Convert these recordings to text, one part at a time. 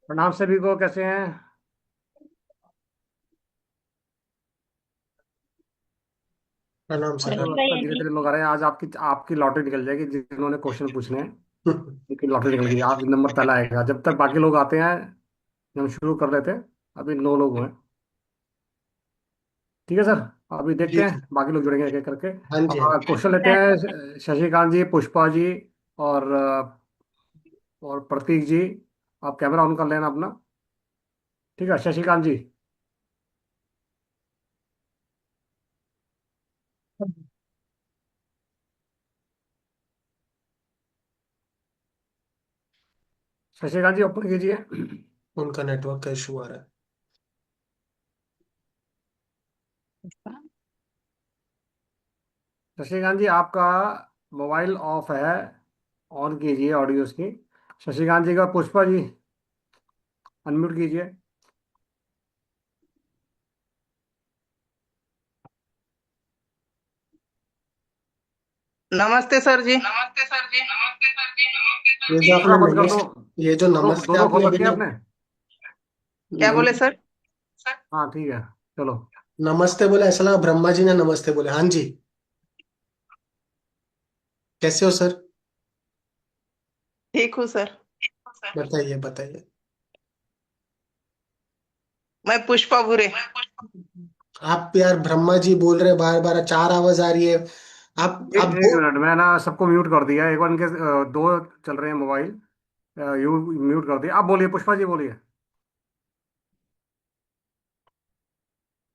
प्रणाम सभी को, कैसे हैं? प्रणाम आज सर। तो लगता है धीरे धीरे लोग आ रहे हैं। आज आपकी आपकी लॉटरी निकल जाएगी। जिन्होंने क्वेश्चन पूछने हैं उनकी लॉटरी निकल गई। आज नंबर पहला आएगा। जब तक बाकी लोग आते हैं, हम शुरू कर रहे थे। अभी 9 लोग हुए। ठीक है सर। अभी देखते जी। हैं बाकी लोग जुड़ेंगे एक एक करके। हाँ जी, हाँ जी। क्वेश्चन लेते हैं। शशिकांत जी, पुष्पा जी और और प्रतीक जी। आप कैमरा ऑन कर लेना अपना। ठीक है शशिकांत जी। शशिकांत जी ओपन कीजिए। उनका नेटवर्क का इशू आ रहा है। शशिकांत जी, आपका मोबाइल ऑफ है। ऑन कीजिए ऑडियो की। शशिकांत जी का पुष्पा जी अनम्यूट कीजिए। नमस्ते सर जी। ये जो दूसरा आपने बंद कर दो। नमस्ते, ये जो दो दो नमस्ते दो आपने खोल अभी रखे हैं ना आपने। क्या बोले नम, सर? हाँ ठीक है। चलो। नमस्ते बोले, ऐसा लगा ब्रह्मा जी ने नमस्ते बोले। हाँ जी। कैसे हो सर? ठीक हूँ सर। बताइए बताइए। मैं पुष्पा भूरे। आप यार ब्रह्मा जी बोल रहे बार बार, चार आवाज आ रही है। आप एक दो। मिनट, मैं ना सबको म्यूट कर दिया। एक बार इनके दो चल रहे हैं मोबाइल। यू म्यूट कर दिया। आप बोलिए पुष्पा जी, बोलिए।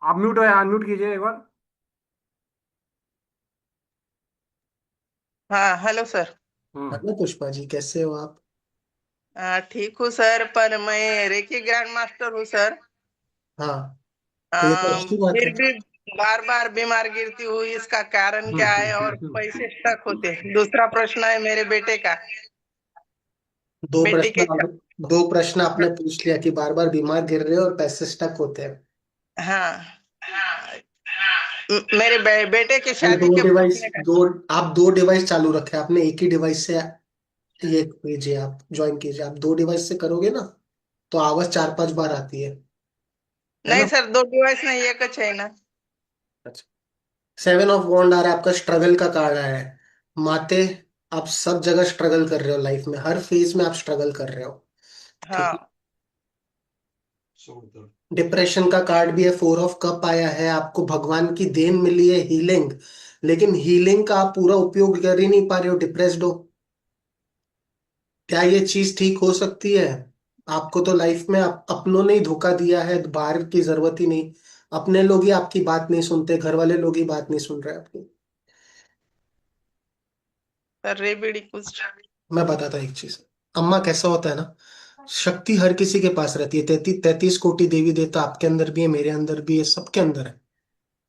आप म्यूट है, अनम्यूट कीजिए एक बार। हाँ, हेलो सर। हम्म। हेलो पुष्पा जी, कैसे हो आप? ठीक हूँ सर, पर मैं रेकी ग्रैंड मास्टर हूँ सर। हाँ, तो ये तो अच्छी बात फिर है। भी बार बार बीमार गिरती हूँ, इसका कारण क्या है और पैसे स्टक होते हैं? दूसरा प्रश्न है मेरे बेटे का। दो बेटी प्रश्न के दो प्रश्न आपने पूछ लिया कि बार बार बीमार गिर रहे हो और पैसे स्टक होते हैं। हाँ, मेरे बेटे की और शादी के पूछने का। आप दो डिवाइस चालू रखे, आपने एक ही डिवाइस से ये कीजिए, आप ज्वाइन कीजिए। आप दो डिवाइस से करोगे ना तो आवाज चार पांच बार आती है नहीं ना? सर, दो डिवाइस नहीं, एक है ना। अच्छा। सेवन ऑफ वॉन्ड आ रहा है, आपका स्ट्रगल का कार्ड आया है। माते, आप सब जगह स्ट्रगल कर रहे हो, लाइफ में हर फेज में आप स्ट्रगल कर रहे हो। ठीक है। हाँ। डिप्रेशन का कार्ड भी है, फोर ऑफ कप आया है। आपको भगवान की देन मिली है हीलिंग, लेकिन हीलिंग का आप पूरा उपयोग कर ही नहीं पा रहे हो, डिप्रेस्ड हो। क्या ये चीज ठीक हो सकती है? आपको तो लाइफ में अपनों ने ही धोखा दिया है, बाहर की जरूरत ही नहीं। अपने लोग ही आपकी बात नहीं सुनते, घर वाले लोग ही बात नहीं सुन रहे आपकी। सर रे बीड़ी कुछ। मैं बताता हूँ एक चीज। अम्मा, कैसा होता है ना, शक्ति हर किसी के पास रहती है। 33 कोटि देवी देवता आपके अंदर भी है, मेरे अंदर भी है, सबके अंदर है।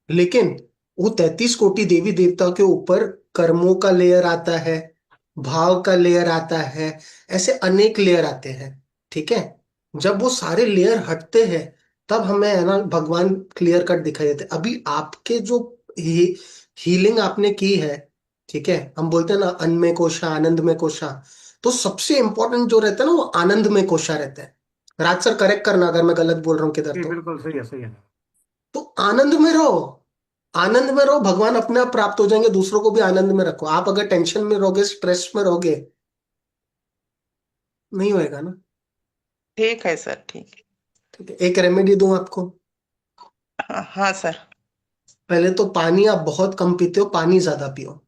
लेकिन वो 33 कोटि देवी देवताओं के ऊपर कर्मों का लेयर आता है, भाव का लेयर आता है, ऐसे अनेक लेयर आते हैं। ठीक है। जब वो सारे लेयर हटते हैं तब हमें है ना भगवान क्लियर कट दिखाई देते हैं। अभी आपके जो हीलिंग आपने की है, ठीक है, हम बोलते हैं ना अन्न में कोशा आनंद में कोशा। तो सबसे इंपॉर्टेंट जो रहता है ना वो आनंद में कोशा रहता है। राज सर करेक्ट करना अगर मैं गलत बोल रहा हूँ किधर जी तो। बिल्कुल सही है, सही है। तो आनंद में रहो, आनंद में रहो, भगवान अपने आप प्राप्त हो जाएंगे। दूसरों को भी आनंद में रखो। आप अगर टेंशन में रहोगे, स्ट्रेस में रहोगे, नहीं होएगा ना। ठीक है सर, ठीक ठीक है, एक रेमेडी दूं आपको। है। हाँ सर। पहले तो पानी आप बहुत कम पीते हो, पानी ज्यादा पियो।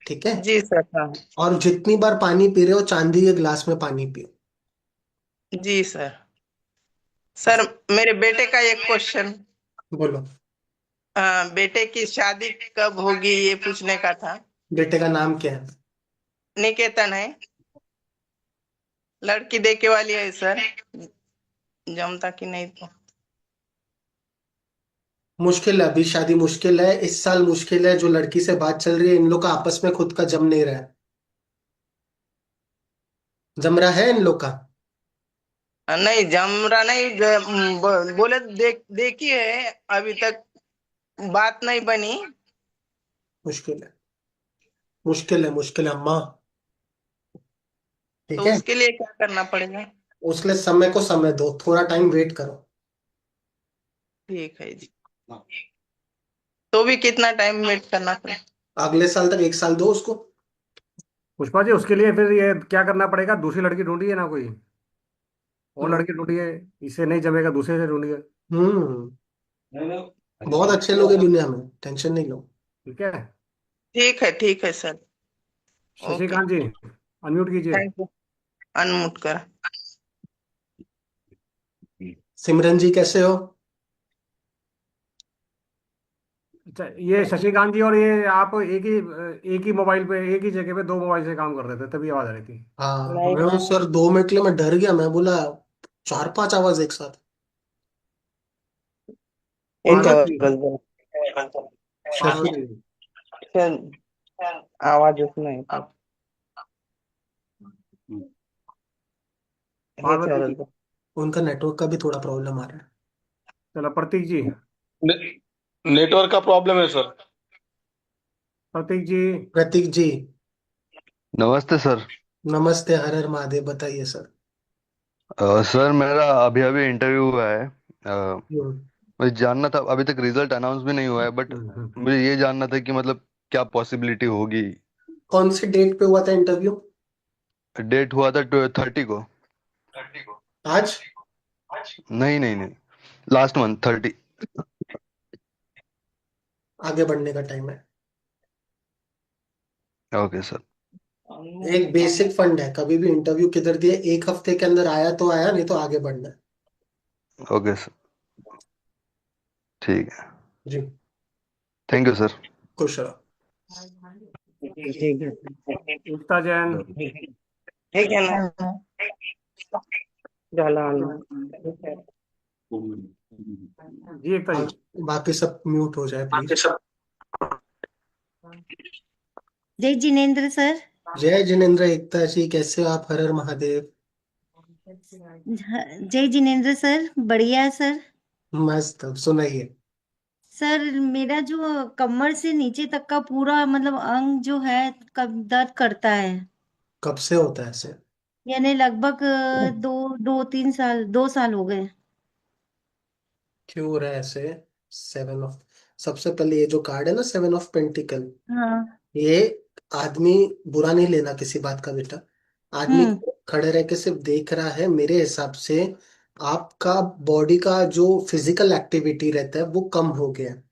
ठीक है। जी सर, हाँ। और जितनी बार पानी पी रहे हो, चांदी के गिलास में पानी पियो। जी सर। सर, मेरे बेटे का एक क्वेश्चन। बोलो। बेटे की शादी कब होगी ये पूछने का था। बेटे का नाम क्या है? निकेतन है। लड़की देखे वाली है सर। जमता कि नहीं तो। मुश्किल है, अभी शादी मुश्किल है, इस साल मुश्किल है। जो लड़की से बात चल रही है, इन लोग का आपस में खुद का जम नहीं रहा है। जम रहा है इन लोग का? नहीं जम रहा नहीं, बोले देखी है अभी तक। बात नहीं बनी। मुश्किल है, मुश्किल है, मुश्किल है अम्मा। ठीक तो है। उसके लिए क्या करना पड़ेगा? उसके समय को समय दो, थोड़ा टाइम वेट करो। ठीक है जी। तो भी कितना टाइम वेट करना पड़े? अगले साल तक 1 साल दो उसको। पुष्पा जी, उसके लिए फिर ये क्या करना पड़ेगा? दूसरी लड़की ढूंढिए ना कोई, और लड़की ढूंढिए। इसे नहीं जमेगा, दूसरे से ढूंढिए। हम्म। बहुत अच्छे लोग हैं दुनिया में, टेंशन नहीं लो। ठीक है। ठीक है सर। ओके। शशिकांत जी, अनम्यूट कीजिए। Thank you. अनम्यूट कर। सिमरन जी कैसे हो? अच्छा, ये शशिकांत जी और ये आप एक ही मोबाइल पे, एक ही जगह पे दो मोबाइल से काम कर रहे थे, तभी आवाज आ रही थी। हाँ, नहीं मैं सर 2 मिनट के लिए मैं डर गया, मैं बोला 4-5 आवाज एक साथ। एक उनका गजब। शशि पार्वती जी। आवाज उसमें है। हे पार्वती जी। चल। उनका नेटवर्क का भी थोड़ा प्रॉब्लम आ रहा है। चलो, प्रतीक जी। नेटवर्क का प्रॉब्लम है सर। प्रतीक जी। प्रतीक जी। नमस्ते सर। नमस्ते, हर हर महादेव, बताइए सर। सर मेरा अभी अभी इंटरव्यू हुआ है। हम्म। मुझे जानना था, अभी तक रिजल्ट अनाउंस भी नहीं हुआ है, बट हम्म। मुझे ये जानना था कि मतलब क्या पॉसिबिलिटी होगी। कौन सी डेट पे हुआ था इंटरव्यू? डेट हुआ था 30 को। आज? नहीं नहीं नहीं, लास्ट मंथ 30। आगे बढ़ने का टाइम है। Okay sir. एक बेसिक फंड है, कभी भी इंटरव्यू किधर दिए, 1 हफ्ते के अंदर आया तो आया, नहीं तो आगे बढ़ना है। ओके सर, ठीक है। जी। Thank you sir. खुश रहो। ठीक है। एकता जैन। ठीक है ना? झाला जी एकता जी। बाकी सब म्यूट हो जाए प्लीज। जय जिनेन्द्र सर। जय जिनेन्द्र, एकता जी कैसे हो आप? हर हर महादेव। जय जिनेन्द्र सर, बढ़िया सर। मस्त, सुनाइए। सर मेरा जो कमर से नीचे तक का पूरा मतलब अंग जो है, कब दर्द करता है। कब से होता है ऐसे? यानी लगभग दो दो तीन साल 2 साल हो गए। क्यों हो रहा है ऐसे? 7 ऑफ, सबसे पहले ये जो कार्ड है ना, 7 ऑफ पेंटिकल, हाँ। ये आदमी, बुरा नहीं लेना किसी बात का बेटा, आदमी हम्म। खड़े रह के सिर्फ देख रहा है। मेरे हिसाब से आपका बॉडी का जो फिजिकल एक्टिविटी रहता है वो कम हो गया है।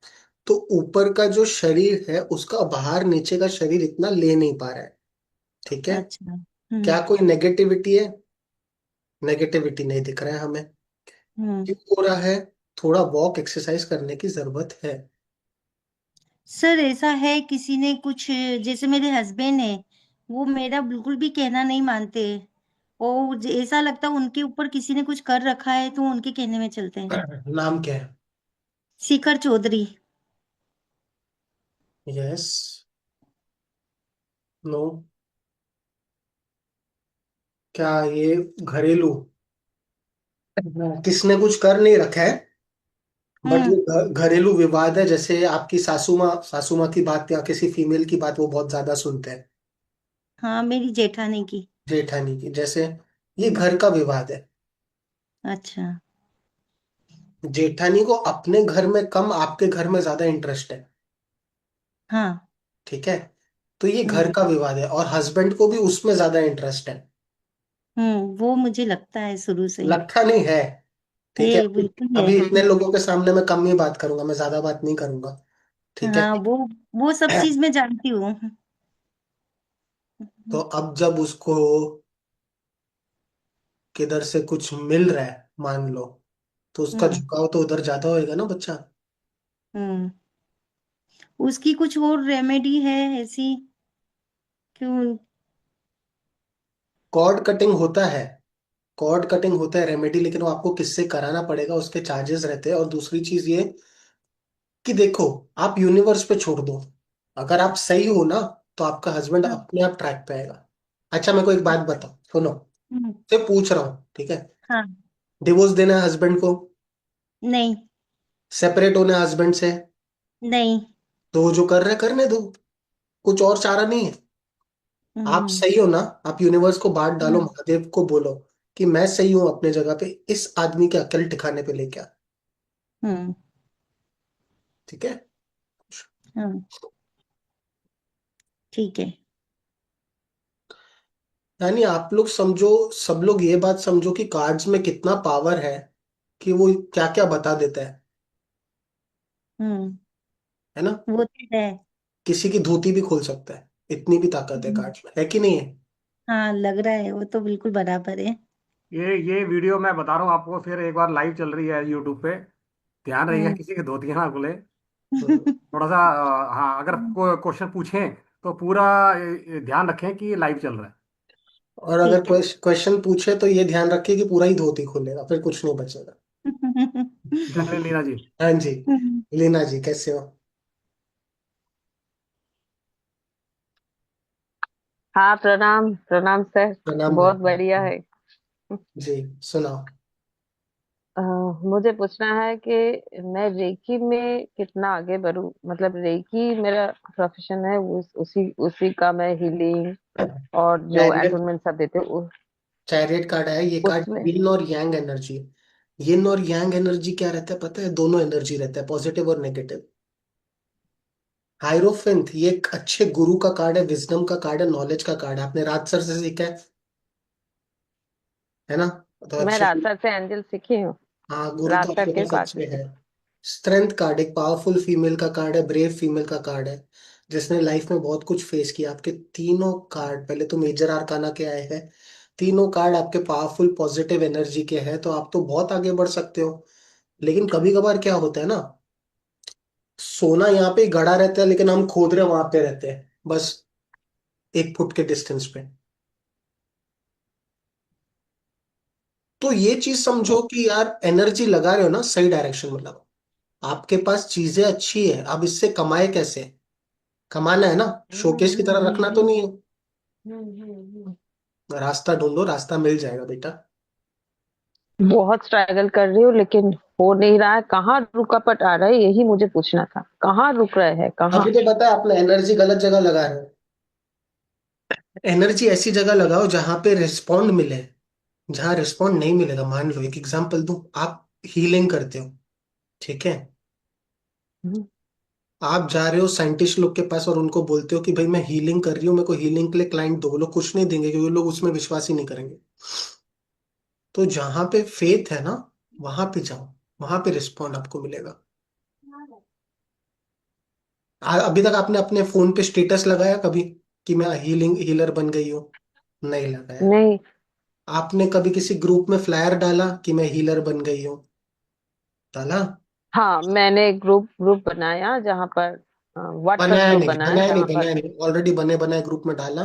तो ऊपर का जो शरीर है उसका बाहर नीचे का शरीर इतना ले नहीं पा रहा है। ठीक है। अच्छा। क्या कोई नेगेटिविटी है? नेगेटिविटी नहीं दिख रहा है हमें। हम्म। क्यों हो रहा है? थोड़ा वॉक एक्सरसाइज करने की जरूरत है। सर ऐसा है, किसी ने कुछ, जैसे मेरे हस्बैंड है, वो मेरा बिल्कुल भी कहना नहीं मानते। और ऐसा लगता है उनके ऊपर किसी ने कुछ कर रखा है, तो उनके कहने में चलते हैं। नाम क्या है? शिखर चौधरी। यस। नो। क्या ये घरेलू, किसने कुछ कर नहीं रखा है, बट ये हम्म। घरेलू विवाद है। जैसे आपकी सासू माँ की बात या किसी फीमेल की बात वो बहुत ज्यादा सुनते हैं। हाँ, मेरी जेठानी की। जेठानी की जैसे, ये घर का विवाद है। अच्छा। जेठानी को अपने घर में कम, आपके घर में ज्यादा इंटरेस्ट है। हाँ। ठीक है। तो ये घर हम्म। का विवाद है, और हस्बैंड को भी उसमें ज्यादा इंटरेस्ट है। वो मुझे लगता है शुरू से ही। लगता नहीं है। ठीक है। ये बिल्कुल है। अभी इतने लोगों के सामने मैं कम ही बात करूंगा, मैं ज्यादा बात नहीं करूंगा। ठीक है। हाँ, वो सब चीज मैं जानती हूँ। तो अब जब उसको किधर से कुछ मिल रहा है मान लो, तो उसका हम्म। झुकाव तो उधर ज्यादा होएगा ना बच्चा। हम्म। उसकी कुछ और रेमेडी है ऐसी? क्यों? कॉर्ड कटिंग होता है, कॉर्ड कटिंग होता है रेमेडी, लेकिन वो आपको किससे कराना पड़ेगा, उसके चार्जेस रहते हैं। और दूसरी चीज ये कि देखो, आप यूनिवर्स पे छोड़ दो, अगर आप सही हो ना तो आपका हस्बैंड हाँ। अपने आप ट्रैक पे आएगा। अच्छा, मेरे को एक बात बताओ, सुनो, हम्म। से पूछ रहा हूँ, ठीक है। हाँ। डिवोर्स देना है हस्बैंड को? नहीं। सेपरेट होना है हस्बैंड से? नहीं। तो वो जो कर रहे करने दो, कुछ और चारा नहीं है। आप हम्म। सही हो ना, आप यूनिवर्स को बांट डालो, हम्म। महादेव को बोलो कि मैं सही हूं अपने जगह पे, इस आदमी के अकल ठिकाने पे लेके आ। हम्म। ठीक है। हाँ, ठीक है। यानी आप लोग समझो, सब लोग ये बात समझो कि कार्ड्स में कितना पावर है, कि वो क्या क्या बता देता हम्म। है ना। वो तो है। किसी की धोती भी खोल सकता है, इतनी भी ताकत है कार्ड्स में, है कि नहीं है। हाँ, लग रहा है वो तो बिल्कुल बराबर है। ये वीडियो मैं बता रहा हूँ आपको, फिर एक बार लाइव चल रही है यूट्यूब पे। ध्यान रहिएगा हम्म। किसी की धोती ना खुले। हम्म। थोड़ा सा हाँ, अगर कोई क्वेश्चन पूछें तो पूरा ध्यान रखें कि लाइव चल रहा है। और अगर ठीक है। क्वेश्चन पूछे तो ये ध्यान रखिए कि पूरा ही धोती खोलेगा, फिर कुछ नहीं बचेगा। चलिए लीना जी। हाँ जी। लीना जी कैसे हो। हाँ, प्रणाम प्रणाम सर। प्रणाम बहुत बढ़िया मैम। है। जी सुनाओ। अ, मुझे पूछना है कि मैं रेकी में कितना आगे बढ़ूं, मतलब रेकी मेरा प्रोफेशन है, उसी उसी का मैं हीलिंग और जो चैरियट, एटोनमेंट सब देते हैं चैरियट कार्ड है ये कार्ड, उसमें। यिन और यांग एनर्जी। यिन और यांग एनर्जी क्या रहता है पता है, दोनों एनर्जी रहता है, पॉजिटिव और नेगेटिव। हायरोफेंट ये एक अच्छे गुरु का कार्ड है, विजडम का कार्ड है, नॉलेज का कार्ड है, आपने राज सर से सीखा है ना। तो मैं अच्छे। राजसर से एंजल सीखी हूँ। हाँ गुरु तो राजसर आपके के पास पास अच्छे से हैं। सीखी। स्ट्रेंथ कार्ड एक पावरफुल फीमेल का कार्ड है, ब्रेव फीमेल का कार्ड है, जिसने लाइफ में बहुत कुछ फेस किया। आपके तीनों कार्ड पहले तो मेजर आर्काना के आए हैं, तीनों कार्ड आपके पावरफुल पॉजिटिव एनर्जी के हैं, तो आप तो बहुत आगे बढ़ सकते हो। लेकिन कभी कभार क्या होता है ना, सोना यहाँ पे ही गड़ा रहता है, लेकिन हम खोद रहे वहां पे रहते हैं, बस 1 फुट के डिस्टेंस पे। तो ये चीज समझो कि यार एनर्जी लगा रहे हो ना सही डायरेक्शन में लगाओ। आपके पास चीजें अच्छी है, अब इससे कमाए कैसे, कमाना है ना, शोकेस की तरह रखना तो नहीं है। हम्म। रास्ता ढूंढो, रास्ता मिल जाएगा बेटा। बहुत स्ट्रगल कर रही हूँ, लेकिन हो नहीं रहा है। कहाँ रुकावट आ रहा है, यही मुझे पूछना था। कहाँ रुक रहे हैं, कहाँ? अभी तो पता है आपने एनर्जी गलत जगह लगा रहे हो। एनर्जी ऐसी जगह लगाओ जहां पे रिस्पॉन्ड मिले। जहां रिस्पॉन्ड नहीं मिलेगा, मान लो एक एग्जांपल दूं, आप हीलिंग करते हो, ठीक है। आप जा रहे हो साइंटिस्ट लोग के पास और उनको बोलते हो कि भाई मैं हीलिंग कर रही हूँ, मेरे को हीलिंग के लिए क्लाइंट दो, वो लोग कुछ नहीं देंगे क्योंकि वो लोग उसमें विश्वास ही नहीं करेंगे। तो जहां पे फेथ है ना, वहां पे जाओ, वहां पे रिस्पॉन्ड आपको मिलेगा। अभी तक आपने अपने फोन पे स्टेटस लगाया कभी कि मैं हीलिंग हीलर बन गई हूँ? नहीं लगाया। नहीं। आपने कभी किसी ग्रुप में फ्लायर डाला कि मैं हीलर बन गई हूँ? डाला? हाँ, मैंने एक ग्रुप ग्रुप बनाया जहाँ पर व्हाट्सएप बनाया ग्रुप नहीं, बनाया बनाया नहीं, जहाँ पर बनाया नहीं, ऑलरेडी बने बनाए ग्रुप में डाला?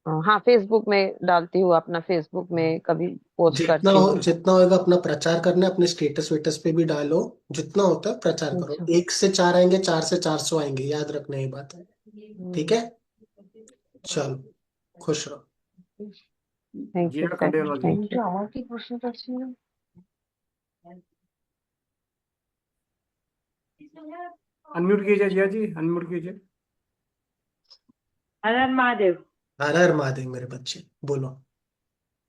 हाँ, फेसबुक में डालती हूँ, अपना फेसबुक में कभी पोस्ट जितना करती हो, हूँ। जितना होगा अपना प्रचार करना है, अपने स्टेटस वेटस पे भी डालो। जितना होता है प्रचार करो, अच्छा। 1 से 4 आएंगे, 4 से 400 आएंगे, याद रखना ये बात है। ठीक है। चलो, खुश रहो। थैंक जी यू हाँ, sir. Khandelwal ji. Thank you. और की क्वेश्चन क्वेश्चन अनम्यूट कीजिए जिया जी, अनम्यूट कीजिए। हर हर महादेव। हर हर महादेव मेरे बच्चे, बोलो।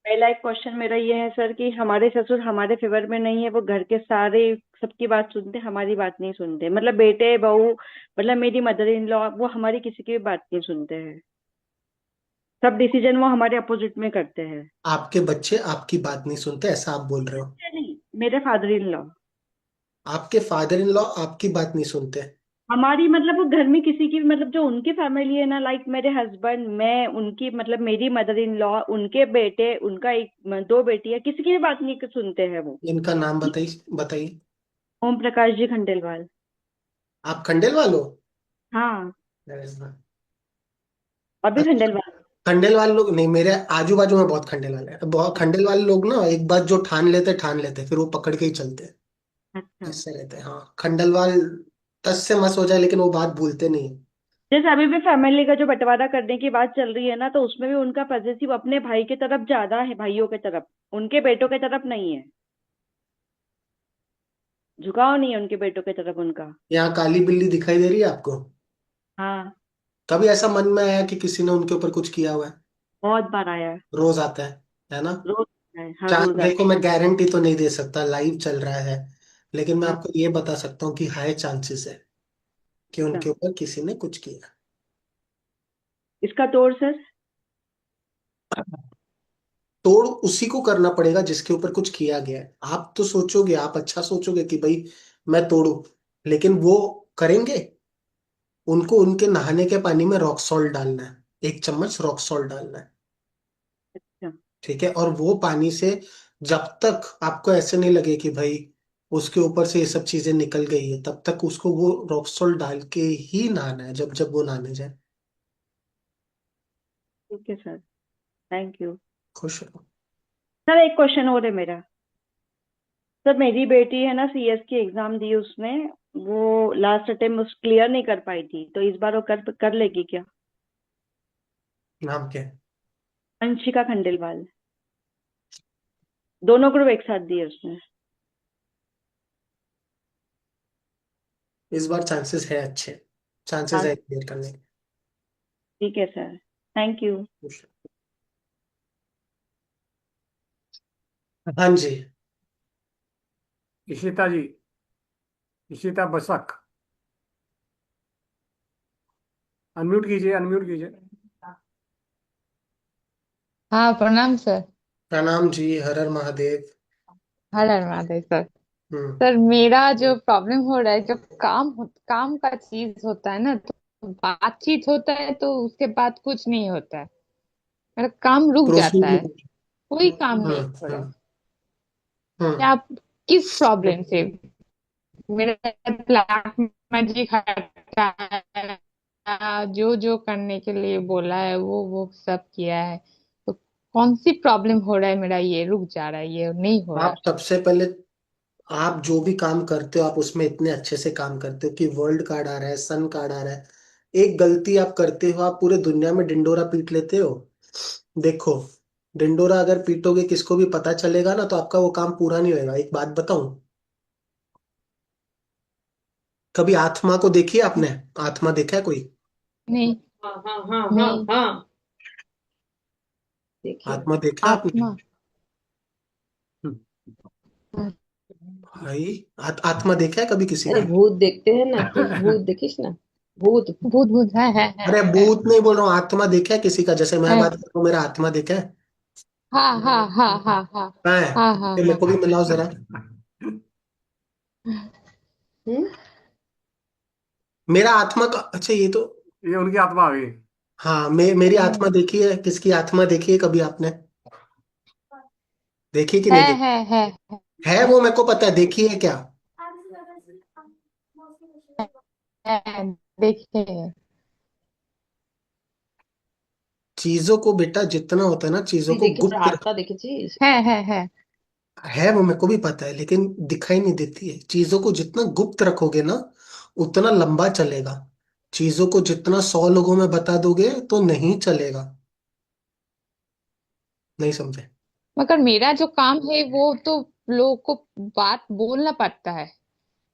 पहला एक क्वेश्चन मेरा ये है सर कि हमारे ससुर हमारे फेवर में नहीं है, वो घर के सारे सबकी बात सुनते, हमारी बात नहीं सुनते। मतलब बेटे बहू, मतलब मेरी मदर इन लॉ, वो हमारी किसी की भी बात नहीं सुनते हैं। सब डिसीजन वो हमारे अपोजिट में करते हैं। आपके बच्चे आपकी बात नहीं सुनते ऐसा आप बोल रहे हो? बच्चे नहीं, मेरे फादर इन लॉ। आपके फादर इन लॉ आपकी बात नहीं सुनते? हमारी मतलब वो घर में किसी की, मतलब जो उनकी फैमिली है ना, लाइक मेरे हस्बैंड, मैं, उनकी मतलब मेरी मदर इन लॉ, उनके बेटे, उनका एक 2 बेटियां, किसी की भी बात नहीं सुनते हैं वो। इनका नाम बताइए, बताइए। ओम प्रकाश जी खंडेलवाल। आप खंडेलवाल हो? हाँ, अरे वाह। अभी खंडेलवाल। खंडेलवाल लोग नहीं, मेरे आजू बाजू में बहुत खंडेलवाल है, बहुत खंडेलवाल लोग ना, एक बात जो ठान लेते फिर वो पकड़ के ही चलते हैं। अच्छा। ऐसे रहते हैं हाँ खंडेलवाल। 10 से मस हो जाए लेकिन वो बात भूलते नहीं है। जैसे अभी भी फैमिली का जो बंटवारा करने की बात चल रही है ना, तो उसमें भी उनका पॉजिटिव अपने भाई की तरफ ज्यादा है, भाइयों की तरफ। उनके बेटों की तरफ नहीं है, झुकाव नहीं है उनके बेटों की तरफ उनका। यहाँ काली बिल्ली दिखाई दे रही है आपको? हाँ। कभी ऐसा मन में आया कि किसी ने उनके ऊपर कुछ किया हुआ है? बहुत बार आया है। रोज आता है ना? रोज आता है, हर रोज आता देखो, मैं गारंटी तो नहीं दे सकता, लाइव चल रहा है, लेकिन मैं है। आपको ये बता सकता हूँ कि हाई चांसेस है कि अच्छा, उनके ऊपर किसी ने कुछ किया। इसका तोड़ सर। तोड़ उसी को करना पड़ेगा जिसके ऊपर कुछ किया गया है। आप तो सोचोगे, आप अच्छा सोचोगे कि भाई मैं तोड़ू, लेकिन वो करेंगे? उनको उनके नहाने के पानी में रॉक सॉल्ट डालना है, 1 चम्मच रॉक सॉल्ट डालना है। अच्छा, ठीक है, और वो पानी से जब तक आपको ऐसे नहीं लगे कि भाई उसके ऊपर से ये सब चीजें निकल गई है, तब तक उसको वो रॉक सॉल्ट डाल के ही नहाना है, जब जब वो नहाने जाए। ठीक है सर, थैंक यू। खुश रहो। सर एक क्वेश्चन और है मेरा। सर मेरी बेटी है ना, सीएस की एग्जाम दी उसने, वो लास्ट अटेम्प्ट क्लियर नहीं कर पाई थी, तो इस बार वो कर कर लेगी क्या? नाम क्या है? अंशिका खंडेलवाल। दोनों ग्रुप एक साथ दिए उसने। इस बार चांसेस है अच्छे, चांसेस हाँ, है क्लियर करने के। ठीक है सर, थैंक यू। खुश रहो। हाँ जी। इशिता जी, इशिता बसक, अनम्यूट कीजिए, अनम्यूट कीजिए। हाँ, प्रणाम सर। प्रणाम जी, हर हर महादेव। हर हर महादेव सर। हम्म। सर मेरा जो प्रॉब्लम हो रहा है, जब काम का चीज होता है ना, तो बातचीत होता है तो उसके बाद कुछ नहीं होता है। मेरा काम रुक जाता प्रोसीड। है, कोई काम हम्म। नहीं हो रहा है। हम्म। हम्म। क्या आप किस प्रॉब्लम से? मेरा ब्लैक मैजिक हटा है, जो जो करने के लिए बोला है वो सब किया है। तो कौन सी प्रॉब्लम हो रहा है? मेरा ये रुक जा रहा है, ये नहीं हो रहा। आप सबसे पहले, आप जो भी काम करते हो आप उसमें इतने अच्छे से काम करते हो कि वर्ल्ड कार्ड आ रहा है, सन कार्ड आ रहा है। एक गलती आप करते हो, आप पूरे दुनिया में डिंडोरा पीट लेते हो। देखो, डिंडोरा अगर पीटोगे, किसको भी पता चलेगा ना, तो आपका वो काम पूरा नहीं होएगा। एक बात बताऊं, कभी आत्मा को देखी है आपने? आत्मा देखा है कोई? नहीं। हाँ हाँ हाँ हाँ नहीं। हाँ, देखिए। आत्मा देखा है आपने? आत्मा। हम्म, भाई, आत्मा देखा है कभी किसी अरे का? भूत देखते हैं ना, तू भूत देखिस ना, भूत। भूत भूत है अरे है। भूत नहीं बोल रहा हूँ, आत्मा देखा है किसी का? जैसे मैं है। बात कर रहा हूँ, मेरा आत्मा देखा है? हाँ हाँ हाँ हाँ हाँ कहाँ है? हाँ हाँ ये मेरे हाँ। को भी मिलाओ जरा। हम्म। मेरा आत्मा का, अच्छा ये तो, ये उनकी आत्मा आ गई। हाँ, मेरी आत्मा हम्म। देखी है? किसकी आत्मा देखी है कभी आपने? देखी कि है नहीं देखी? है है है, वो मेरे को पता है, देखी है क्या? है। देखिए। चीजों को बेटा, जितना होता है ना, चीजों তুই को দেখেছিস गुप्त আত্মা দেখেছিস? है। है वो मेरे को भी पता है, लेकिन दिखाई नहीं देती है। चीजों को जितना गुप्त रखोगे ना, उतना लंबा चलेगा। चीजों को जितना 100 लोगों में बता दोगे तो नहीं चलेगा। नहीं समझे? मगर मेरा जो काम है वो तो लोगों को बात बोलना पड़ता है,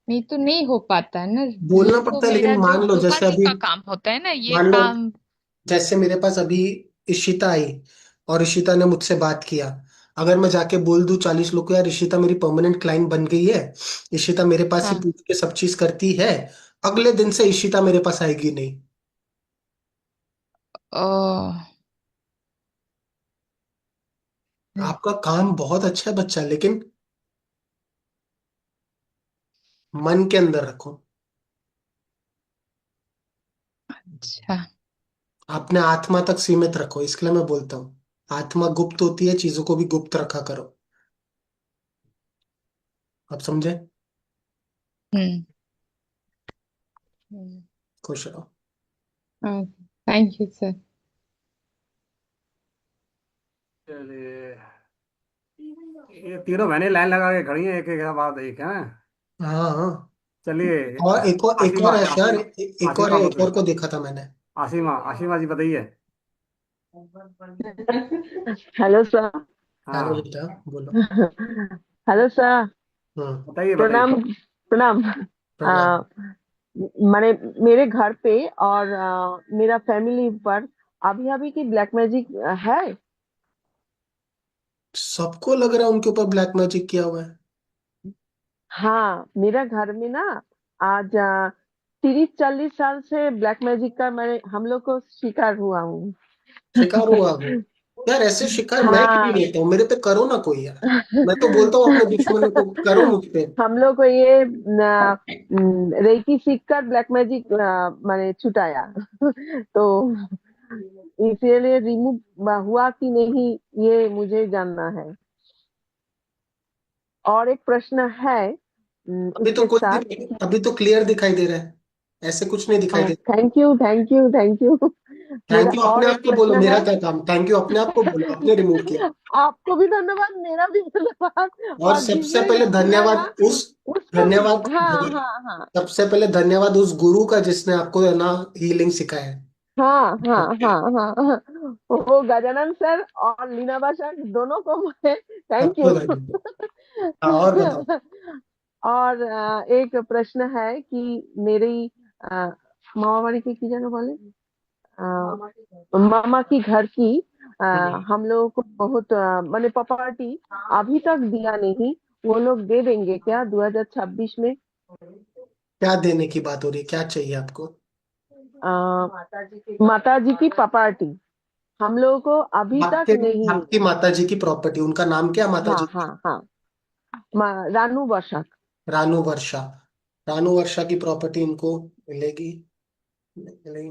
नहीं तो नहीं हो पाता है ना। बोलना ये तो पड़ता है, मेरा लेकिन जो मान लो जैसे दुकान अभी, का काम होता है ना, ये मान लो काम। जैसे मेरे पास अभी इशिता आई, और इशिता ने मुझसे बात किया। अगर मैं जाके बोल दूं 40 लोग को, यार इशिता मेरी परमानेंट क्लाइंट बन गई है, इशिता मेरे पास ही हाँ। पूछ के सब चीज करती है, अगले दिन से इशिता मेरे पास आएगी नहीं। ओ। आपका काम बहुत अच्छा है बच्चा, लेकिन मन के अंदर रखो। अच्छा। अपने आत्मा तक सीमित रखो, इसके लिए मैं बोलता हूँ, आत्मा गुप्त होती है, चीजों को भी गुप्त रखा करो। आप समझे? हम्म। खुश रहो। Thank you sir. चलिए, ये तीनों बहनें लाइन लगा के खड़ी हैं, एक एक के बाद एक है। हाँ हाँ। चलिए, और एक और आसिमा है यार, आसिमा एक और आसिमा है, एक बताइए। और को देखा था मैंने। आसिमा, आसिमा जी बताइए। Hello sir. हेलो हाँ, बेटा, बोलो। Hello sir. हम्म। बताइए बताइए। प्रणाम। प्रणाम। प्रणाम। माने मेरे घर पे और मेरा फैमिली पर अभी अभी की ब्लैक मैजिक है। सबको लग रहा है उनके ऊपर ब्लैक मैजिक किया हुआ है। हाँ, मेरा घर में ना आज 30-40 साल से ब्लैक मैजिक का मैं हम लोग को शिकार हुआ हूँ। शिकार हुआ हो? यार ऐसे शिकार मैं क्यों हाँ। लेता हूँ, मेरे पे करो ना कोई यार। मैं तो बोलता हूँ अपने दुश्मनों को करो मुझ पे। हम लोग को ये रेकी सीख कर ब्लैक मैजिक मैंने छुटाया। तो इसीलिए रिमूव हुआ कि नहीं, ये मुझे जानना है। और एक प्रश्न है अभी तो इसके कुछ साथ। अभी तो क्लियर दिखाई दे रहा है, ऐसे कुछ नहीं दिखाई दे। Thank you, thank you, thank you. मेरा थैंक यू अपने और आप एक को बोलो, प्रश्न मेरा है। क्या काम, थैंक यू अपने आप को बोलो, आपने रिमूव किया। आपको भी धन्यवाद, मेरा भी धन्यवाद। और और सबसे जिसने पहले ये किया धन्यवाद ना उस उसको भी। धन्यवाद हाँ, हाँ, हाँ, सबसे पहले धन्यवाद उस गुरु का जिसने आपको है ना हीलिंग सिखाया है। हाँ, हाँ, हाँ, हाँ, हाँ। वो गजानन सर और लीना सर दोनों को मैं थैंक सबको यू। धन्यवाद। हाँ और बताओ। और एक प्रश्न है कि मेरी अ, मामाबाड़ी की जगह बोले मामा की घर की हम लोगों को बहुत माने प्रॉपर्टी अभी तक दिया नहीं। वो लोग दे देंगे क्या 2026 में? क्या देने की बात हो रही है, क्या चाहिए आपको? माता जी की प्रॉपर्टी हम लोगों को अभी तक आपके नहीं मिली। आपकी माता जी की प्रॉपर्टी, उनका नाम क्या माता हाँ, जी हाँ, की? हाँ। रानू वर्षा। रानू वर्षा। रानू वर्षा की प्रॉपर्टी इनको मिलेगी, मिलेगी।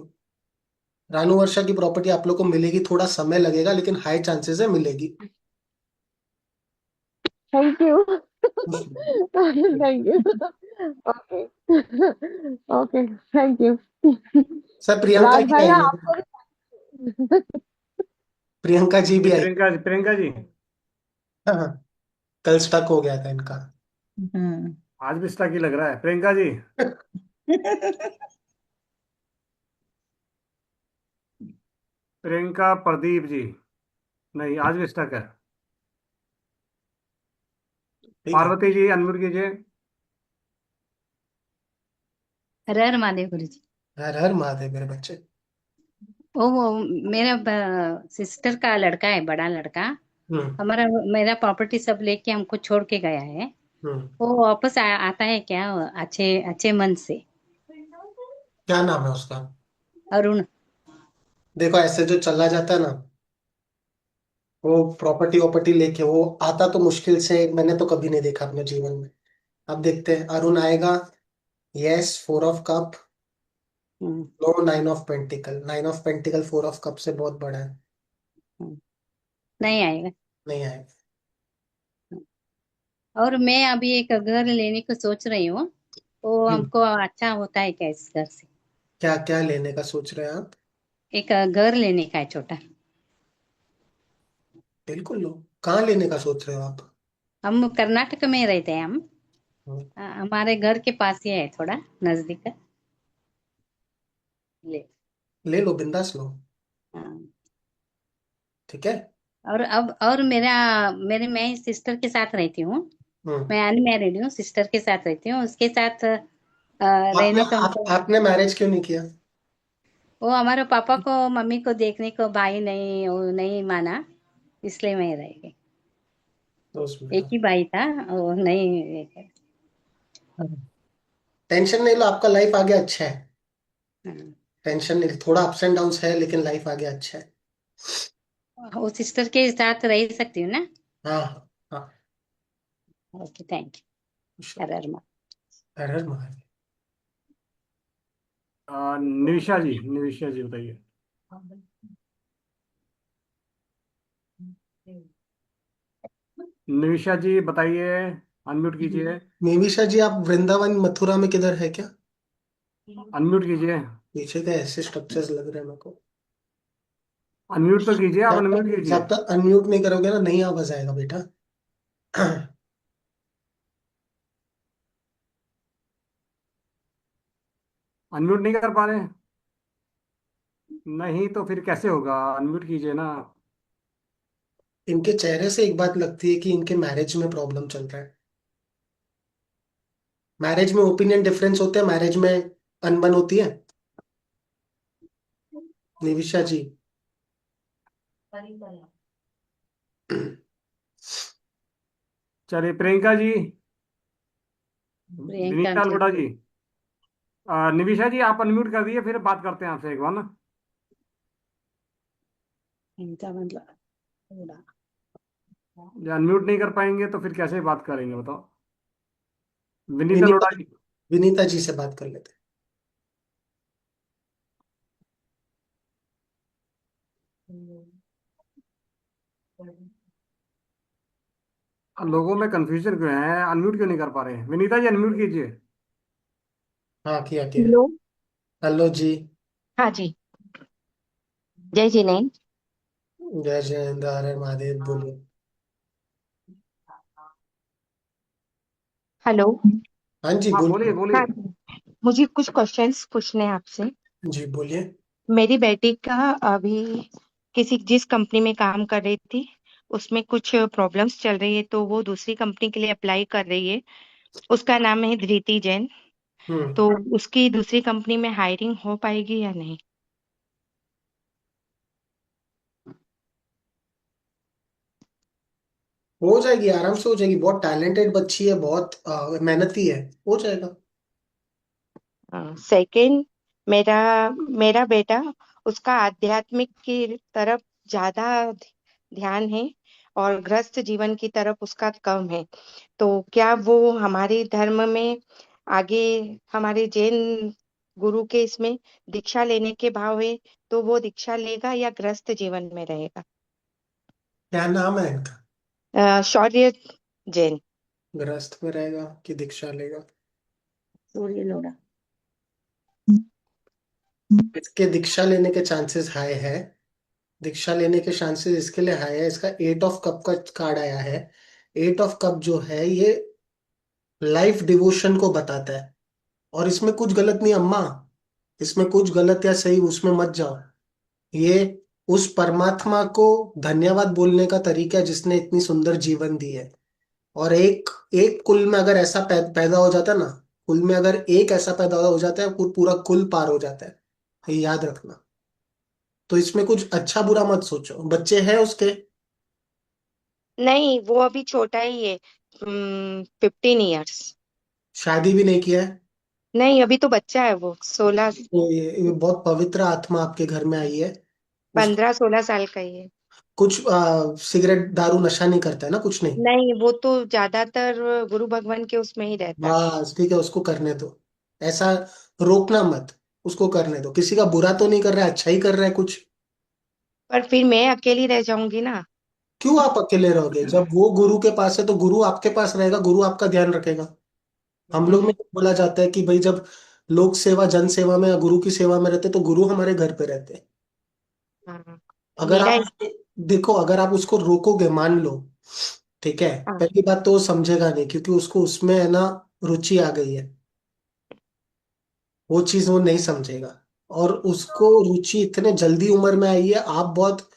रानू वर्षा की प्रॉपर्टी आप लोग को मिलेगी, थोड़ा समय लगेगा लेकिन हाई चांसेस है मिलेगी। Thank you. Thank you. Okay. Okay, thank you. Sir Priyanka Raj ji आई भैया है, आपको भी। प्रियंका जी भी जी आई। प्रियंका जी। हाँ हाँ, कल स्टक हो गया था इनका। हम्म। आज भी स्टक ही लग रहा है प्रियंका जी। प्रियंका प्रदीप जी। नहीं, आज भी स्टक है। ठीक है। पार्वती जी अनम्यूट कीजिए। हर हर महादेव गुरु जी। हर हर महादेव मेरे बच्चे। वो मेरा सिस्टर का लड़का है, बड़ा लड़का। हम्म। हमारा मेरा प्रॉपर्टी सब लेके हमको छोड़ के गया है। हम्म। वो वापस आता है क्या अच्छे अच्छे मन से? क्या नाम है उसका? अरुण। देखो ऐसे जो चला जाता है ना, वो प्रॉपर्टी वॉपर्टी लेके वो आता तो मुश्किल से, मैंने तो कभी नहीं देखा अपने जीवन में। अब देखते हैं अरुण आएगा। Yes, 4 of cup. Hmm, no, 9 of pentacle. 9 of pentacle 4 of cup से बहुत बड़ा है। हम्म, नहीं आएगा। नहीं आएगा। और मैं अभी एक घर लेने को सोच रही हूँ। वो हम्म। हमको अच्छा होता है क्या इस घर से? क्या क्या लेने का सोच रहे हैं आप? एक घर लेने का है छोटा। बिल्कुल लो। कहाँ लेने का सोच रहे हो आप? हम कर्नाटक में रहते हैं हम। हम्म, हमारे घर के पास ही है, थोड़ा नजदीक है। ले। ले लो, बिंदास लो। हाँ। ठीक है। और अब और मैं सिस्टर के साथ रहती हूँ। हम्म। मैं अनमैरिड हूँ, सिस्टर के साथ रहती हूँ। उसके साथ रहने को हमको। आपने मैरिज क्यों नहीं किया? वो हमारे पापा को मम्मी को देखने को भाई नहीं, वो नहीं माना। इसलिए मैं रह गई। दोस्त एक मेरा। ही भाई था, वो नहीं। टेंशन नहीं लो, आपका लाइफ आगे अच्छा है। हाँ। टेंशन नहीं, थोड़ा अप्स एंड डाउन है लेकिन लाइफ आगे अच्छा है। वो सिस्टर के साथ रह सकती हूँ ना? हाँ हाँ हाँ। Okay, thank you. हर हर हर हर महादेव। निविशा जी बताइए। निविशा जी बताइए। अनम्यूट कीजिए। निमिषा जी, आप वृंदावन मथुरा में किधर है क्या? अनम्यूट कीजिए। पीछे का ऐसे स्ट्रक्चर्स लग रहे हैं मेरे को। अनम्यूट तो कीजिए, आप जब अनम्यूट तक कीजिए। जब तक अनम्यूट नहीं करोगे ना, नहीं आवाज आएगा बेटा। अनम्यूट नहीं कर पा रहे? नहीं तो फिर कैसे होगा, अनम्यूट कीजिए ना। इनके चेहरे से एक बात लगती है कि इनके मैरिज में प्रॉब्लम चल रहा है। मैरिज में ओपिनियन डिफरेंस होते हैं, मैरिज में अनबन होती है। निविशा जी, चलिए प्रियंका जी, प्रियंका विनीता आंसर। अरोड़ा जी, निविशा जी आप अनम्यूट कर दिए, फिर बात करते हैं आपसे एक बार ना। इनका मतलब पूरा। जो अनम्यूट नहीं कर पाएंगे तो फिर कैसे बात करेंगे बताओ। विनीता विनीता अरोड़ा जी। विनीता जी से बात कर लेते लोगों में कंफ्यूजन क्यों है, अनम्यूट क्यों नहीं कर पा रहे हैं? विनीता जी अनम्यूट कीजिए। हैं। हाँ, किया किया। हेलो। हेलो जी। हाँ जी। जय जिनेन्द्र। जय जयेंद्र, हर हर महादेव, बोलिए। हेलो। हाँ जी, हाँ बोलिए बोलिए। हाँ बोलिए। जी, मुझे कुछ क्वेश्चंस पूछने हैं आपसे। जी बोलिए। मेरी बेटी का अभी किसी जिस कंपनी में काम कर रही थी उसमें कुछ प्रॉब्लम्स चल रही है, तो वो दूसरी कंपनी के लिए अप्लाई कर रही है। उसका नाम है धृति जैन। हम्म तो उसकी दूसरी कंपनी में हायरिंग हो पाएगी या नहीं? हो जाएगी, आराम से हो जाएगी। बहुत टैलेंटेड बच्ची है, बहुत मेहनती है, हो जाएगा। सेकंड, मेरा मेरा बेटा, उसका आध्यात्मिक की तरफ ज्यादा ध्यान है और गृहस्थ जीवन की तरफ उसका कम है। तो क्या वो हमारे धर्म में आगे, हमारे जैन गुरु के इसमें दीक्षा लेने के भाव है, तो वो दीक्षा लेगा या गृहस्थ जीवन में रहेगा? क्या नाम है इनका? शौर्य जैन। गृहस्थ में रहेगा कि दीक्षा लेगा? सूर्य लोड़ा। इसके दीक्षा लेने के चांसेस हाई है। दीक्षा लेने के चांसेस इसके लिए हाई है, इसका 8 ऑफ कप का कार्ड आया है। 8 ऑफ कप जो है ये लाइफ डिवोशन को बताता है। और इसमें कुछ गलत नहीं अम्मा, इसमें कुछ गलत या सही उसमें मत जाओ। ये उस परमात्मा को धन्यवाद बोलने का तरीका है जिसने इतनी सुंदर जीवन दी है। और एक एक कुल में अगर ऐसा पैदा हो जाता है ना, कुल में अगर एक ऐसा पैदा हो जाता है पूरा कुल पार हो जाता है। ये याद रखना। तो इसमें कुछ अच्छा बुरा मत सोचो। बच्चे हैं उसके? नहीं, वो अभी छोटा ही है, 15 ईयर्स। शादी भी नहीं किया है? नहीं, अभी तो बच्चा है वो, 16, तो ये बहुत पवित्र आत्मा आपके घर में आई है। उस 15-16 साल का ही है। कुछ सिगरेट दारू नशा नहीं करता है ना, कुछ नहीं? नहीं, वो तो ज्यादातर गुरु भगवान के उसमें ही रहता है। बस ठीक है, उसको करने दो। ऐसा रोकना मत, उसको करने दो। किसी का बुरा तो नहीं कर रहा है, अच्छा ही कर रहा है कुछ। पर फिर मैं अकेली रह जाऊंगी ना। क्यों आप अकेले रहोगे? जब वो गुरु के पास है तो गुरु आपके पास रहेगा, गुरु आपका ध्यान रखेगा। हम लोग में हम्म। बोला जाता है कि भाई जब लोक सेवा जन सेवा में या गुरु की सेवा में रहते तो गुरु हमारे घर पे रहते हैं। हाँ। अगर मेरा आप देखो, अगर आप उसको रोकोगे, मान लो, ठीक है, हाँ। पहली बात तो वो समझेगा नहीं क्योंकि उसको उसमें है ना रुचि आ गई है। वो चीज वो नहीं समझेगा। और उसको रुचि इतने जल्दी उम्र में आई है। आप बहुत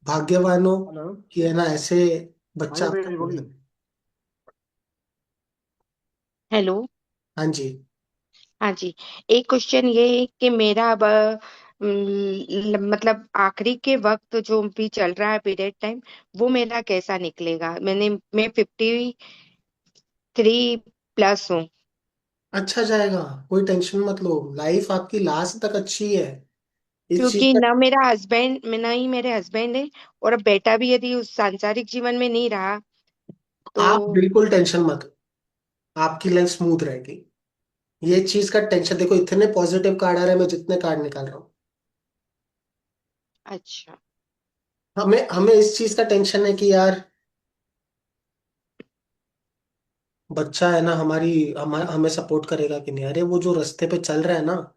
भाग्यवान हो हेलो। कि है ना ऐसे हाँ बच्चा जी आपका भैया जी मिला बोलिए। है। हेलो। हाँ जी। हाँ जी। एक क्वेश्चन ये है कि मेरा अब मतलब आखिरी के वक्त जो भी चल रहा है पीरियड टाइम, वो मेरा कैसा निकलेगा? मैं 53+ हूँ। अच्छा जाएगा, कोई टेंशन मत लो। लाइफ आपकी लास्ट तक अच्छी है। इस चीज क्योंकि का न मेरा हस्बैंड, न ही मेरे हस्बैंड है, और अब बेटा भी यदि उस सांसारिक जीवन में नहीं रहा तो। आप बिल्कुल टेंशन मत लो, आपकी लाइफ स्मूथ रहेगी। ये चीज का टेंशन देखो, इतने पॉजिटिव कार्ड आ रहे हैं, मैं जितने कार्ड निकाल रहा हूँ। अच्छा। हमें हमें इस चीज का टेंशन है कि यार बच्चा है ना हमें सपोर्ट करेगा कि नहीं। अरे वो जो रास्ते पे चल रहा है ना,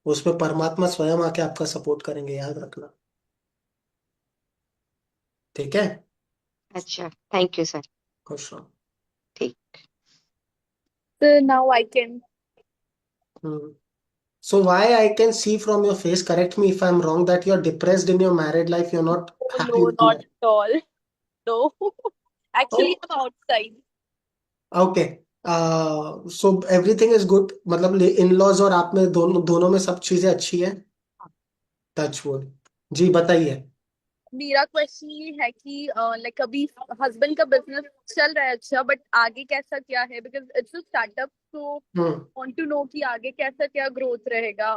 उसमें परमात्मा स्वयं आके आपका सपोर्ट करेंगे, याद रखना। ठीक है। अच्छा, थैंक यू सर। खुश रहो। ठीक। So now I can. So why I can see from your face, correct me if I'm wrong, that you're depressed in your married life, you're not Oh happy no, with not your. at all. No. Actually, Oh, I'm outside. okay. So everything is good, मतलब in-laws और आप में दोनों दोनों में सब चीजें अच्छी हैं। Touch wood. जी बताइए। मेरा क्वेश्चन ये है कि लाइक अभी हस्बैंड का बिजनेस चल रहा है अच्छा, बट आगे कैसा क्या है, बिकॉज इट्स अ स्टार्टअप, तो हम्म वांट टू नो कि आगे कैसा क्या ग्रोथ रहेगा।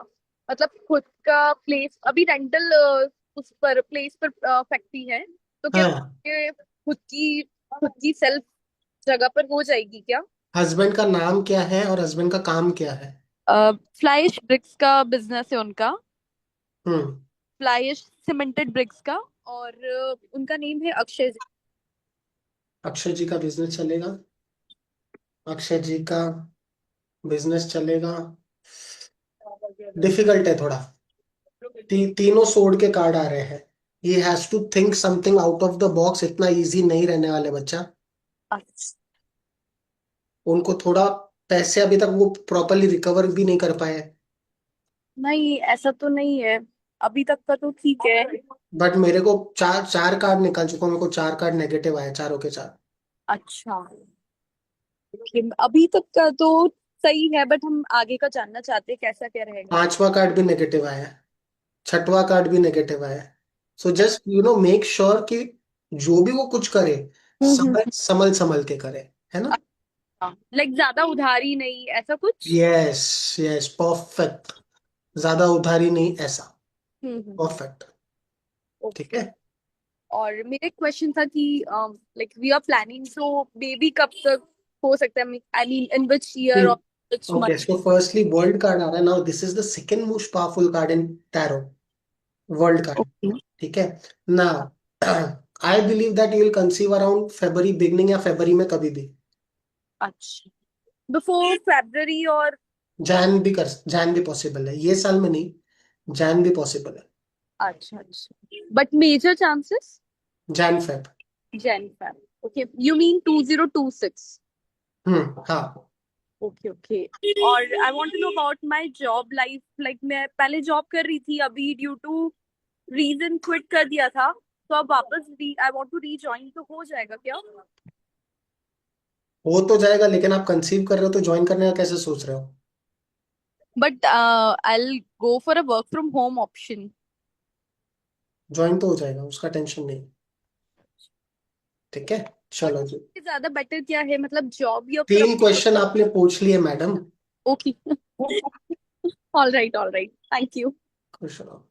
मतलब खुद का प्लेस अभी रेंटल उस पर प्लेस पर फैक्ट्री है, तो क्या हाँ। ये खुद की सेल्फ जगह पर हो जाएगी क्या? हस्बैंड का नाम क्या है और हस्बैंड का काम क्या है? फ्लाइश ब्रिक्स का बिजनेस है उनका, हम्म फ्लाइश सीमेंटेड ब्रिक्स का। और उनका नेम है अक्षय जी। अक्षय जी का बिजनेस चलेगा। अक्षय जी का बिजनेस चलेगा। डिफिकल्ट है थोड़ा। तीनों सोड के कार्ड आ रहे हैं। He has to think something out of the box. इतना इजी नहीं रहने वाले बच्चा। अच्छा। उनको थोड़ा पैसे अभी तक वो प्रॉपरली रिकवर भी नहीं कर पाए। नहीं, ऐसा तो नहीं है, अभी तक का तो ठीक है। बट मेरे को चार चार कार्ड निकल चुका हूं, मेरे को चार कार्ड नेगेटिव आए, चारों के चार। अच्छा, अभी तक का तो सही है, बट हम आगे का जानना चाहते हैं कैसा क्या रहेगा। पांचवा कार्ड भी नेगेटिव आया है। छठवां कार्ड भी नेगेटिव आया है। सो जस्ट मेक श्योर कि जो भी वो कुछ करे, संभल संभल संभल के करे। है ना? लाइक ज्यादा उधारी नहीं, ऐसा कुछ। Yes, yes, perfect. ज्यादा उधारी नहीं, ऐसा। हम्म। परफेक्ट। ठीक ओके। है। और मेरा क्वेश्चन था कि like we are planning, so baby कब तक हो सकता है, I mean in which year or which okay, month? So firstly world card आ रहा है। Now this is the second most powerful card in tarot. World card. Okay. ठीक है। Now I believe that you will conceive around February beginning या February में कभी भी। अच्छा, बिफोर फेब्रवरी और। जैन भी पॉसिबल है, ये साल में नहीं। जैन भी पॉसिबल है। अच्छा अच्छा, but major chances Jan Feb. Jan Feb. Okay, you mean 2026? हाँ। Okay okay. और I want to know about my job life, like मैं पहले जॉब कर रही थी, अभी ड्यू टू रीजन क्विट कर दिया था, तो अब वापस आई वांट टू रीजॉइन, तो हो जाएगा क्या? हो तो जाएगा, लेकिन आप कंसीव कर रहे हो तो ज्वाइन करने का कैसे सोच रहे हो? But I go for a work from home option. Join तो हो जाएगा, उसका टेंशन नहीं। ठीक है। और चलो जी। ज्यादा बेटर क्या है, मतलब जॉब या फिर? 3 क्वेश्चन आपने पूछ लिए madam. Okay. All right, thank you. खुश रहो।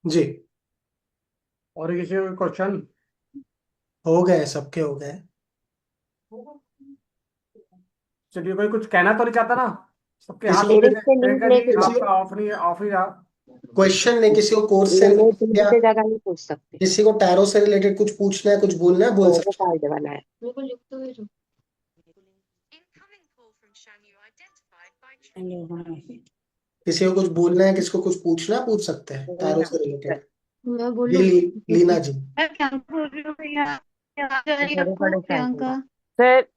जी। और किसी को क्वेश्चन? हो गए, सबके हो गए। चलिए, कोई कुछ कहना तो नहीं चाहता ना? सबके किसी हाथ को उठे मेरे थे, से लिंक प्रियंका जी लेके जाओ। किसी आपका ऑफ नहीं, ऑफ ही रहा। क्वेश्चन नहीं, किसी को कोर्स से ले ले, रिलेटेड तुम या किसी जगह नहीं पूछ सकते। किसी को टैरो से रिलेटेड कुछ पूछना है, कुछ बोलना है, बोल तो वो सकते कार्ड वाला है। हेलो, हाँ। हैं। किसी को कुछ बोलना है, किसी को कुछ पूछना है, पूछ सकते हैं टैरो से रिलेटेड। मैं जी बोलूं? लीना जी। मैं क्या बोल रही हूँ भैया? आवाज आ रही है बड़े आपको, बड़े प्रियंका? सर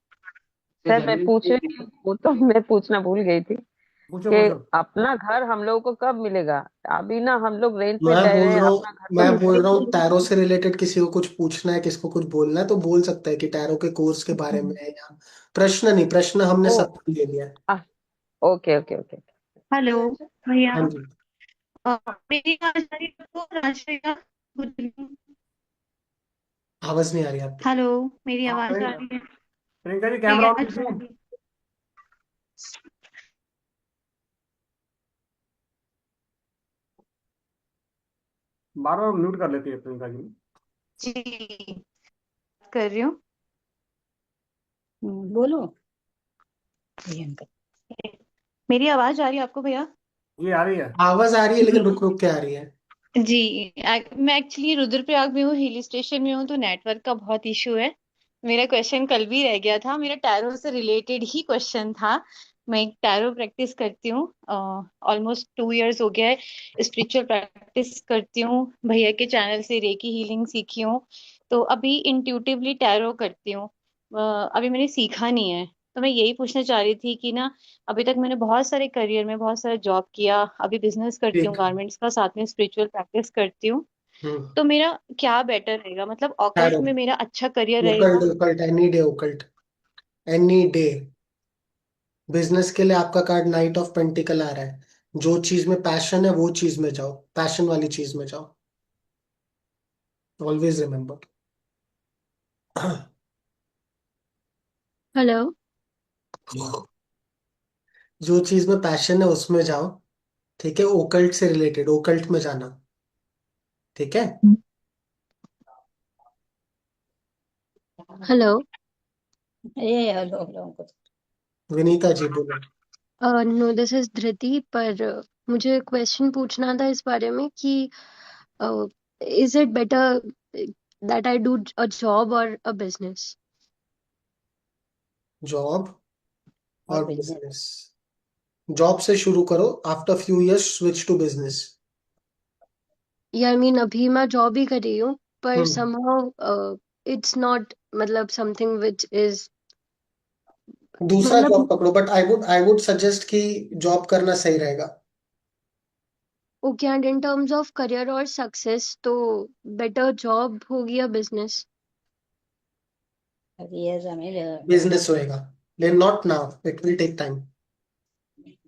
सर मैं पूछ रही हूँ, वो तो मैं पूछना भूल गई थी पूछो कि पूछो। अपना घर हम लोगों को कब मिलेगा। अभी ना हम लोग रेंट पे मैं रह रहे बोल हैं, रहा अपना हूँ घर तो मैं मिलता बोल ही रहा हूँ नहीं। टैरो से रिलेटेड किसी को कुछ पूछना है, किसको कुछ बोलना है, तो बोल सकता है कि टैरो के कोर्स के बारे में है, या प्रश्न नहीं, प्रश्न हमने ओ सब ले लिया है। आ, ओके ओके ओके। हेलो भैया। हाँ जी। मेरी आवाज आ रही है आपको? राजश्री? आवाज नहीं आ रही आपकी। हेलो, मेरी हाँ आवाज आ प्रियंका, रही है? प्रियंका जी मेरी कैमरा ऑन आवाज आ कीजिए। रही है? बार बार म्यूट कर लेती है प्रियंका जी। जी, कर रही हूँ। बोलो प्रियंका। मेरी आवाज आ रही है आपको भैया? जी आ रही है। आवाज आ रही है, लेकिन रुक रुक के आ रही है। जी। मैं एक्चुअली रुद्रप्रयाग में हूँ, हिल स्टेशन में हूँ, तो नेटवर्क का बहुत इशू है। मेरा क्वेश्चन कल भी रह गया था, मेरा टैरो से रिलेटेड ही क्वेश्चन था। मैं एक टैरो प्रैक्टिस करती हूँ, ऑलमोस्ट 2 इयर्स हो गया है। स्पिरिचुअल प्रैक्टिस करती हूँ, भैया के चैनल से रेकी हीलिंग सीखी हूँ। तो अभी इंट्यूटिवली टैरो करती हूँ। अभी मैंने सीखा नहीं है। तो मैं यही पूछना चाह रही थी कि ना, अभी तक मैंने बहुत सारे करियर में बहुत सारा जॉब किया, अभी बिजनेस करती हूँ ठीक। गारमेंट्स का, साथ में स्पिरिचुअल प्रैक्टिस करती हूँ। हम्म तो मेरा क्या बेटर रहेगा, मतलब ऑकल्ट टैरो। में मेरा अच्छा करियर ओकल्ट, रहेगा? Occult, any day occult. Any day. Business के लिए आपका कार्ड नाइट ऑफ पेंटिकल आ रहा है। जो चीज में पैशन है वो चीज में जाओ, पैशन वाली चीज में जाओ। Always remember. हेलो। जो चीज में पैशन है उसमें जाओ। ठीक है, ओकल्ट से रिलेटेड ओकल्ट में जाना। ठीक है। हेलो। ये हेलो हेलो विनीता जी बोलो। नो, दिस इज धृति। पर मुझे क्वेश्चन पूछना था इस बारे में कि is it better that I do a job और अ बिजनेस? जॉब और और बिजनेस। बिजनेस। जॉब से शुरू करो, after few years switch to business. या आई मीन अभी मैं जॉब ही कर रही हूँ, पर हम्म। समहाउ इट्स नॉट मतलब समथिंग विच इज दूसरा मतलब जॉब पकड़ो, बट आई वुड सजेस्ट कि जॉब करना सही रहेगा। Okay. And in terms of career और सक्सेस तो बेटर जॉब होगी या बिजनेस? ये जमीन बिजनेस होएगा, लेकिन not now, it will take time.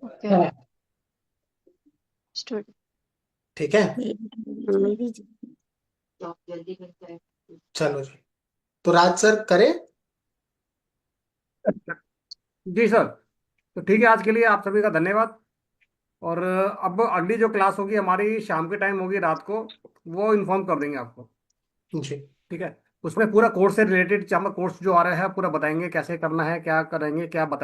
Okay, स्टूड। ठीक है। मेरी चलो जी, तो राज सर करें। जी सर। तो ठीक है, आज के लिए आप सभी का धन्यवाद। और अब अगली जो क्लास होगी हमारी शाम के टाइम होगी, रात को, वो इन्फॉर्म कर देंगे आपको। जी। ठीक है। उसमें पूरा कोर्स से रिलेटेड, कोर्स जो आ रहा है पूरा बताएंगे, कैसे करना है, क्या करेंगे, क्या बताएंगे।